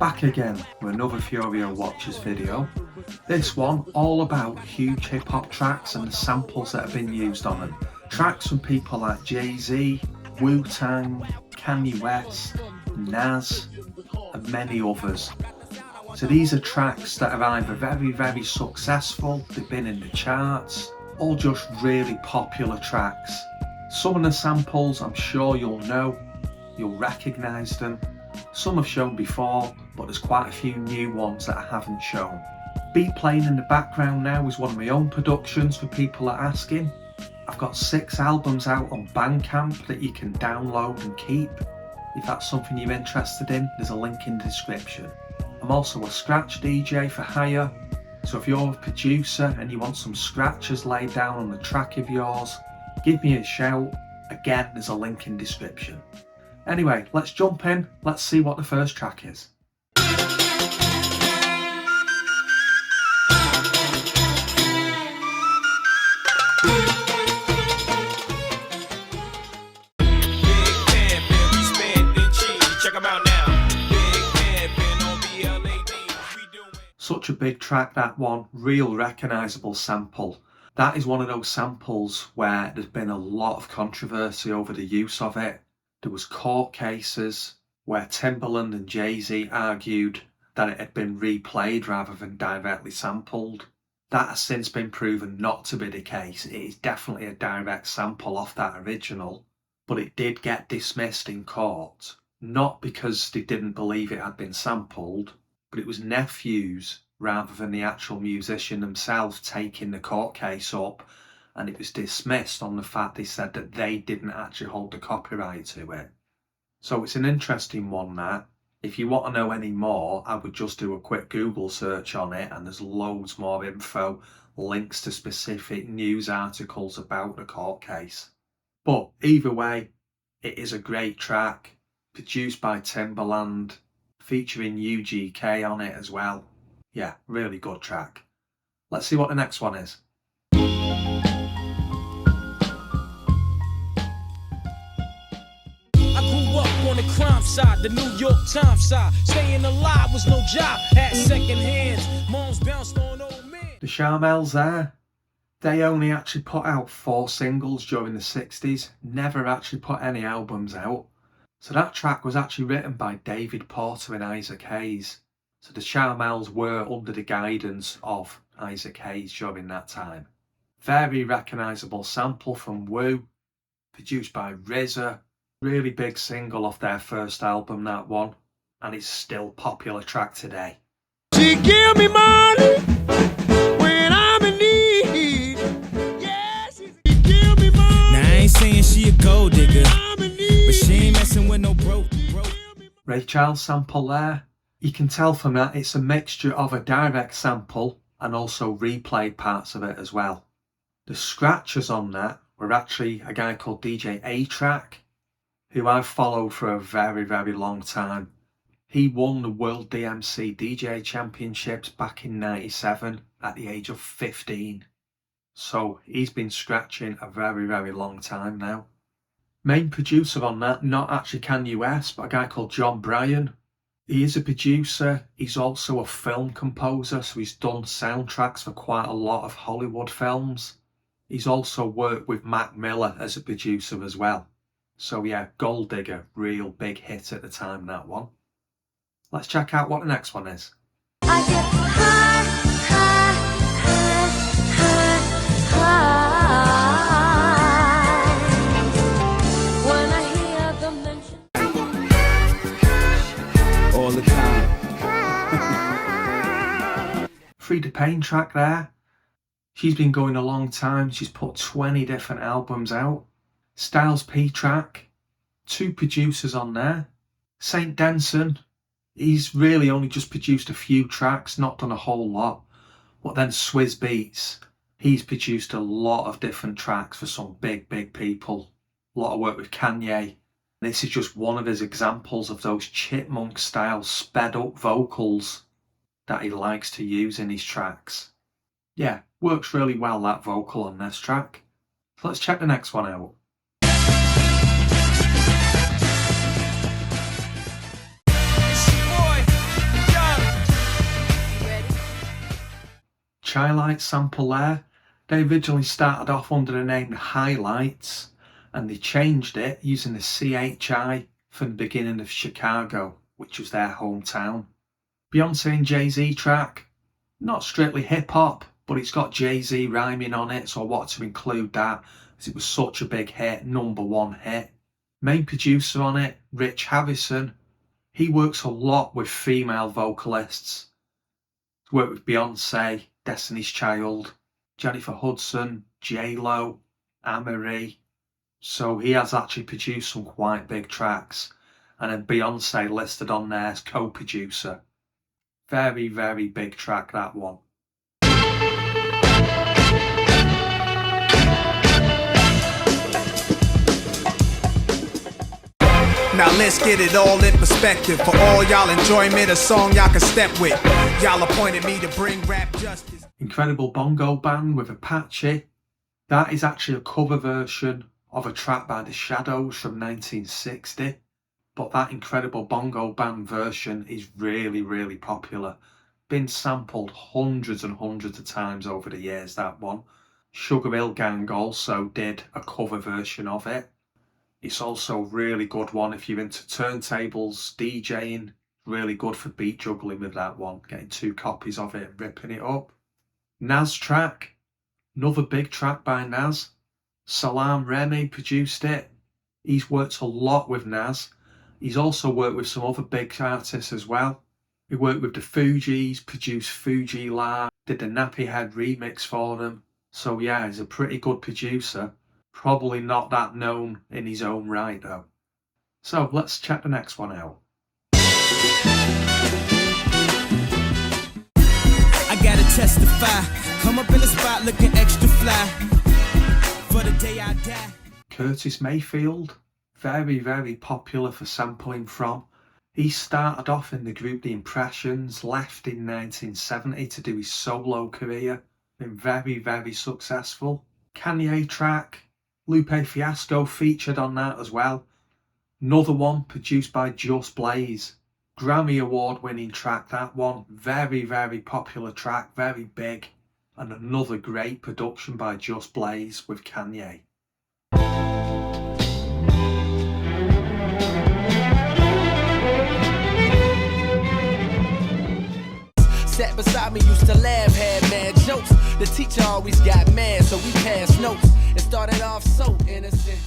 Back again with another Furio Watchers video. This one all about huge hip hop tracks and the samples that have been used on them. Tracks from people like Jay-Z, Wu-Tang, Kanye West, Nas and many others. So these are tracks that are either very successful, they've been in the charts, or just really popular tracks. Some of the samples I'm sure you'll know, you'll recognise them. Some I've shown before, but there's quite a few new ones that I haven't shown. Beat playing in the background now is one of my own productions for people that are asking. I've got 6 albums out on Bandcamp that you can download and keep. If that's something you're interested in, there's a link in the description. I'm also a scratch DJ for hire, so if you're a producer and you want some scratches laid down on a track of yours, give me a shout. Again, there's a link in the description. Anyway, let's jump in, let's see what the first track is. Such a big track, that one, real recognisable sample. That is one of those samples where there's been a lot of controversy over the use of it. There was court cases where Timbaland and Jay-Z argued that it had been replayed rather than directly sampled. That has since been proven not to be the case. It is definitely a direct sample off that original, but it did get dismissed in court. Not because they didn't believe it had been sampled, but it was nephews rather than the actual musician themselves taking the court case up, and it was dismissed on the fact they said that they didn't actually hold the copyright to it. So it's an interesting one, that. If you want to know any more, I would just do a quick Google search on it, and there's loads more info, links to specific news articles about the court case. But either way, it is a great track, produced by Timbaland, featuring UGK on it as well. Yeah, really good track. Let's see what the next one is. On the crime side, the New York Times side. Staying alive was no job, had second hands. Moms bounced on old men. The Charmels there, they only actually put out 4 singles during the 60s, never actually put any albums out. So that track was actually written by David Porter and Isaac Hayes. So the Charmels were under the guidance of Isaac Hayes during that time. Very recognisable sample from Wu, produced by RZA. Really big single off their first album, that one, and it's still a popular track today. She give me money when I'm in need. Yeah, she give me money. Now I ain't saying she a gold digger, but she ain't messing with no broke. Ray Charles sample there. You can tell from that it's a mixture of a direct sample and also replayed parts of it as well. The scratches on that were actually a guy called DJ A-Track, who I've followed for a very long time. He won the World DMC DJ Championships back in '97 at the age of 15. So he's been scratching a very long time now. Main producer on that, not actually Kanye West, but a guy called John Bryan. He is a producer, he's also a film composer, so he's done soundtracks for quite a lot of Hollywood films. He's also worked with Mac Miller as a producer as well. So yeah, Gold Digger, real big hit at the time, that one. Let's check out what the next one is. I get high when I hear the mention. All the time. Free the Pain track there. She's been going a long time. She's put 20 different albums out. Styles P track, 2 producers on there. Saint Denson, he's really only just produced a few tracks, not done a whole lot. But then Swizz Beatz, he's produced a lot of different tracks for some big people. A lot of work with Kanye. This is just one of his examples of those chipmunk style sped up vocals that he likes to use in his tracks. Yeah, works really well, that vocal on this track. So let's check the next one out. Chi-Light sample there. They originally started off under the name Highlights, and they changed it using the CHI from the beginning of Chicago, which was their hometown. Beyonce and Jay-Z track, not strictly hip-hop, but it's got Jay-Z rhyming on it, so I wanted to include that as it was such a big hit, #1 hit. Main producer on it, Rich Harrison. He works a lot with female vocalists. He's worked with Beyonce, Destiny's Child, Jennifer Hudson, J-Lo, Amerie. So he has actually produced some quite big tracks. And then Beyonce listed on there as co-producer. Very, very big track, that one. Now let's get it all in perspective. For all y'all enjoyment, a song y'all can step with. Y'all appointed me to bring rap justice. Incredible Bongo Band with Apache. That is actually a cover version of a track by The Shadows from 1960. But that Incredible Bongo Band version is really, really popular. Been sampled hundreds and hundreds of times over the years, that one. Sugar Hill Gang also did a cover version of it. It's also a really good one if you're into turntables, DJing. Really good for beat juggling with that one. Getting 2 copies of it and ripping it up. Nas track. Another big track by Nas. Salaam Remi produced it. He's worked a lot with Nas. He's also worked with some other big artists as well. He worked with the Fugees, produced Fuji La, did the Nappy Head remix for them. So yeah, he's a pretty good producer. Probably not that known in his own right though. So let's check the next one out. I gotta testify. Come up in the spot looking extra fly. For the day I die. Curtis Mayfield, very, very popular for sampling from. He started off in the group The Impressions, left in 1970 to do his solo career. Been very, very successful. Kanye track. Lupe Fiasco featured on that as well. Another one produced by Just Blaze. Grammy Award winning track, that one. Very, very popular track, very big. And another great production by Just Blaze with Kanye. Sat beside me, used to laugh, had mad jokes. The teacher always got mad, so we passed notes. It started off so innocent.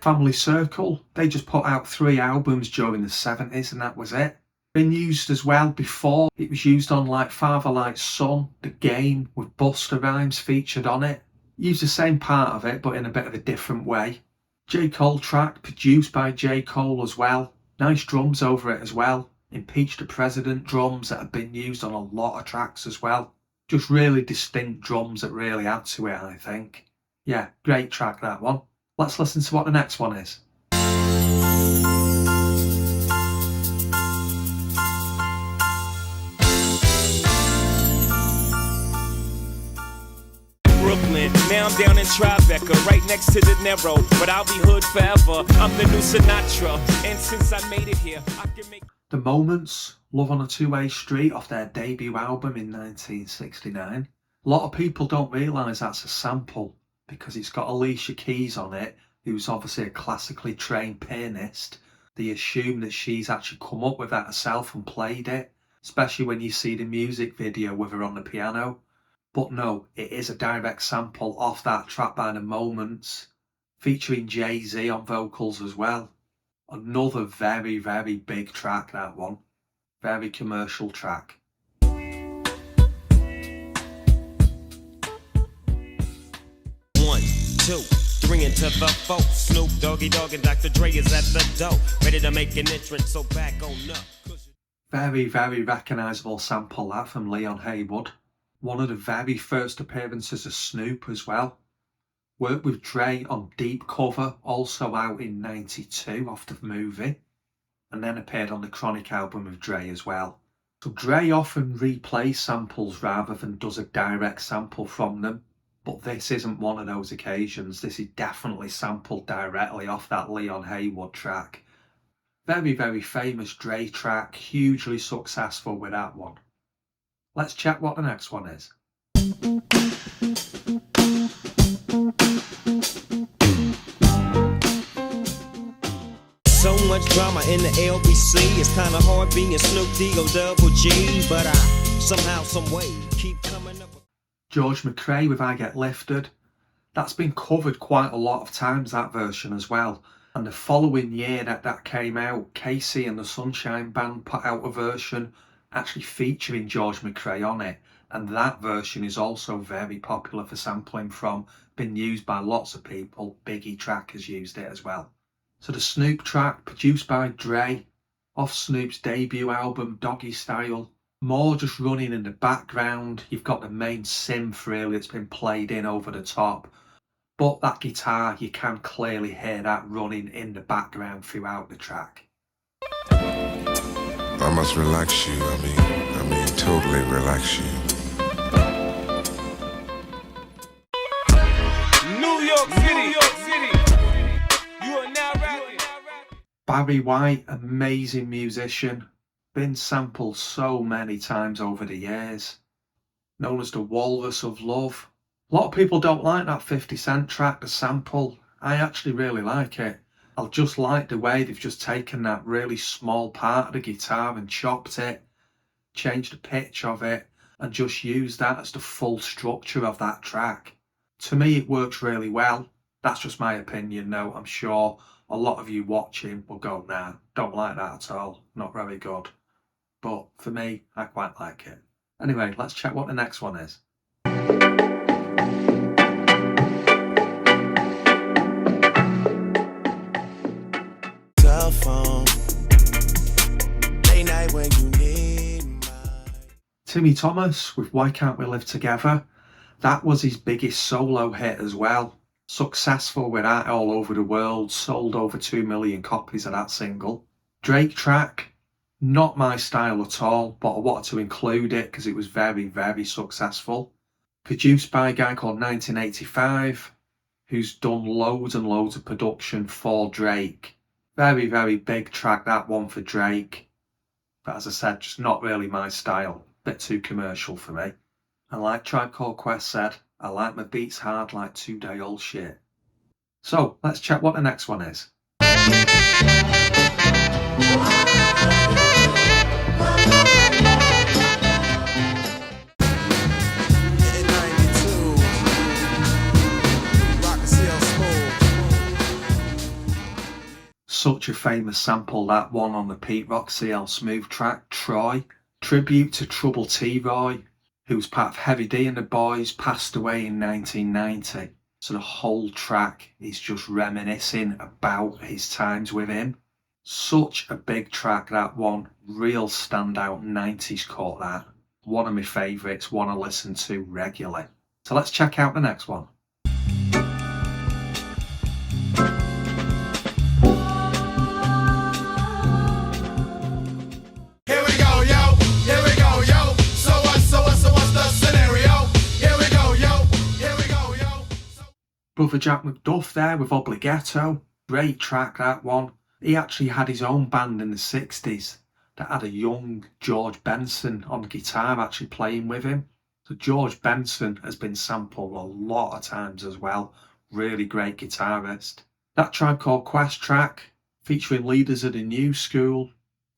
Family Circle, they just put out 3 albums during the 70s and that was it. Been used as well before. It was used on like Father Like Son, The Game with Busta Rhymes featured on it. Used the same part of it but in a bit of a different way. J. Cole track, produced by J. Cole as well. Nice drums over it as well. Impeach the President drums that have been used on a lot of tracks as well. Just really distinct drums that really add to it, I think. Yeah, great track that one. Let's listen to what the next one is. Brooklyn, now I'm down in Tribeca, right next to De Niro, but I'll be hood forever. I'm the new Sinatra, and since I made it here, I can make... The Moments, Love on a Two-Way Street off their debut album in 1969. A lot of people don't realise that's a sample because it's got Alicia Keys on it, who's obviously a classically trained pianist. They assume that she's actually come up with that herself and played it, especially when you see the music video with her on the piano. But no, it is a direct sample off that track by The Moments, featuring Jay-Z on vocals as well. Another very, very big track, that one. Very commercial track. 1, 2, 3 into the 4. Snoop, Doggy Dogg, and Dr. Dre is at the door, ready to make an entrance, so back on up. Very, very recognisable sample that from Leon Haywood. One of the very first appearances of Snoop as well. Worked with Dre on Deep Cover, also out in 92 off the movie. And then appeared on the Chronic album with Dre as well. So Dre often replays samples rather than does a direct sample from them. But this isn't one of those occasions. This is definitely sampled directly off that Leon Haywood track. Very, very famous Dre track, hugely successful with that one. Let's check what the next one is. much drama in the LBC. It's kinda hard being Snoop D-O double G, but I somehow, some way keep coming up. George McRae with I Get Lifted. That's been covered quite a lot of times, that version as well. And the following year that came out, Casey and the Sunshine Band put out a version actually featuring George McRae on it. And that version is also very popular for sampling from, been used by lots of people. Biggie Track has used it as well. So the Snoop track, produced by Dre, off Snoop's debut album Doggy Style. More just running in the background. You've got the main synth really that's been played in over the top. But that guitar, you can clearly hear that running in the background throughout the track. I must relax you, I mean totally relax you. New York City. You are now rapping. Barry White, amazing musician. Been sampled so many times over the years. Known as the Walrus of Love. A lot of people don't like that 50 Cent track, the sample. I actually really like it. I just like the way they've just taken that really small part of the guitar and chopped it, changed the pitch of it, and just used that as the full structure of that track. To me, it works really well. That's just my opinion, though. I'm sure a lot of you watching will go, nah, don't like that at all. Not very good. But for me, I quite like it. Anyway, let's check what the next one is. Phone. Late night when you need my... Timmy Thomas with Why Can't We Live Together. That was his biggest solo hit as well. Successful with that all over the world. Sold over 2 million copies of that single. Drake track. Not my style at all, but I wanted to include it because it was very, very successful. Produced by a guy called 1985, who's done loads and loads of production for Drake. Very, very big track, that one for Drake. But as I said, just not really my style. Bit too commercial for me. And like Tribe Called Quest said, I like my beats hard like 2-day-old shit. So, let's check what the next one is. Such a famous sample, that one on the Pete Rock CL Smooth track, Troy. Tribute to Trouble T-Roy, who was part of Heavy D and the Boys, passed away in 1990. So the whole track is just reminiscing about his times with him. Such a big track, that one. Real standout 90s cut, that. One of my favourites, one I listen to regularly. So let's check out the next one. Brother Jack McDuff there with Obligato. Great track, that one. He actually had his own band in the 60s that had a young George Benson on guitar actually playing with him. So George Benson has been sampled a lot of times as well. Really great guitarist. That Tribe Called Quest track featuring leaders of the new school.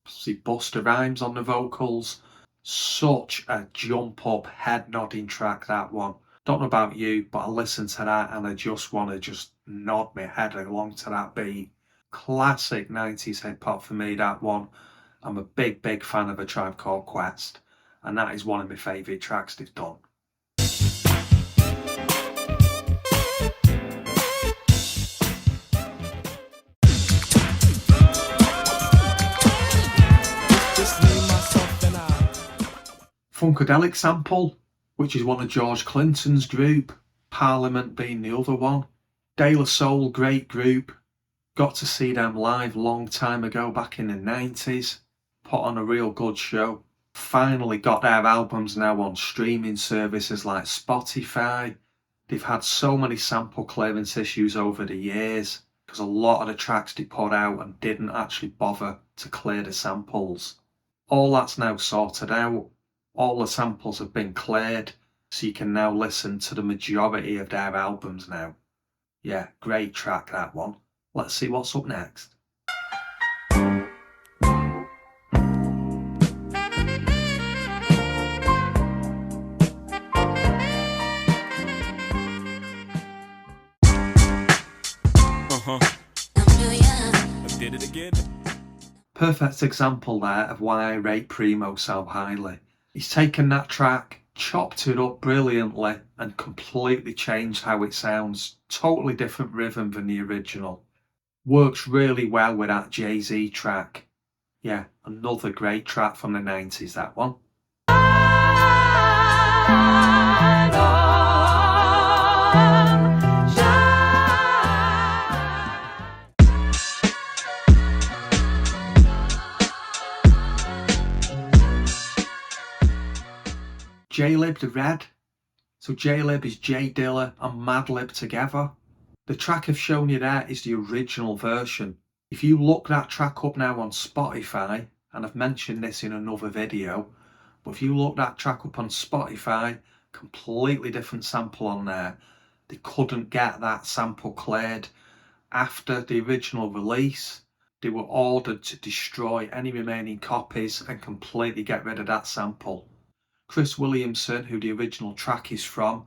See Busta Rhymes on the vocals. Such a jump up, head nodding track, that one. Don't know about you, but I listen to that and I just want to just nod my head along to that beat. Classic 90s hip hop for me, that one. I'm a big, big fan of A Tribe Called Quest, and that is one of my favourite tracks they've done. Funkadelic sample, which is one of George Clinton's group, Parliament being the other one. De La Soul, great group. Got to see them live long time ago, back in the 90s. Put on a real good show. Finally got their albums now on streaming services like Spotify. They've had so many sample clearance issues over the years because a lot of the tracks they put out and didn't actually bother to clear the samples. All that's now sorted out. All the samples have been cleared, so you can now listen to the majority of their albums now. Yeah, great track, that one. Let's see what's up next. Perfect example there of why I rate Primo so highly. He's taken that track, chopped it up brilliantly and completely changed how it sounds. Totally different rhythm than the original. Works really well with that Jay-Z track. Yeah, another great track from the 90s, that one. Jaylib the Red. So Jaylib is J Dilla and Madlib together. The track I've shown you there is the original version. If you look that track up now on Spotify, and I've mentioned this in another video, but if you look that track up on Spotify, completely different sample on there. They couldn't get that sample cleared. After the original release, they were ordered to destroy any remaining copies and completely get rid of that sample. Chris Williamson, who the original track is from,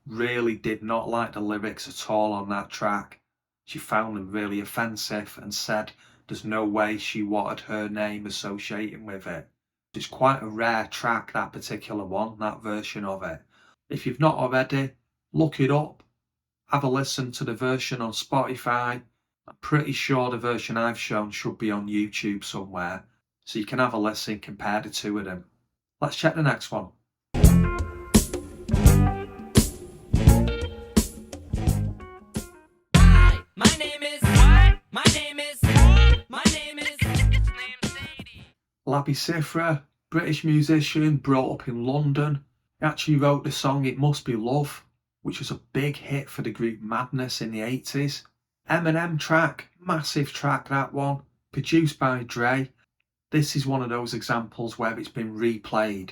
really did not like the lyrics at all on that track. She found them really offensive and said there's no way she wanted her name associating with it. It's quite a rare track, that particular one, that version of it. If you've not already, look it up, have a listen to the version on Spotify. I'm pretty sure the version I've shown should be on YouTube somewhere, so you can have a listen, compare the two of them. Let's check the next one. Labi Siffre, British musician, brought up in London. He actually wrote the song It Must Be Love, which was a big hit for the group Madness in the 80s. Eminem track, massive track that one, produced by Dre. This is one of those examples where it's been replayed.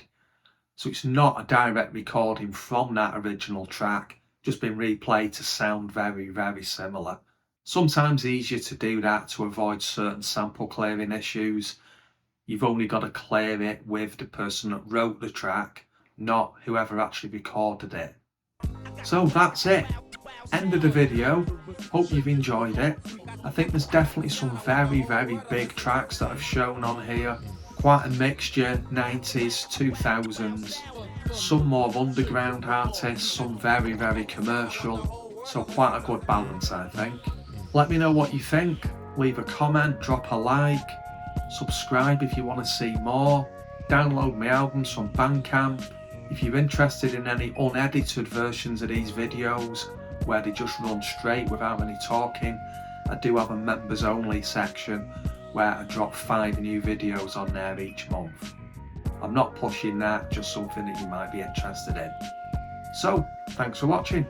So it's not a direct recording from that original track, just been replayed to sound very, very similar. Sometimes easier to do that to avoid certain sample clearing issues. You've only got to clear it with the person that wrote the track, not whoever actually recorded it. So that's it. End of the video. Hope you've enjoyed it. I think there's definitely some very, very big tracks that I've shown on here. Quite a mixture, 90s, 2000s. Some more underground artists, some very, very commercial. So quite a good balance, I think. Let me know what you think. Leave a comment, drop a like. Subscribe if you want to see more. Download my albums from Bandcamp. If you're interested in any unedited versions of these videos, where they just run straight without any talking, I do have a members only section where I drop 5 new videos on there each month. I'm not pushing that, just something that you might be interested in. So, thanks for watching.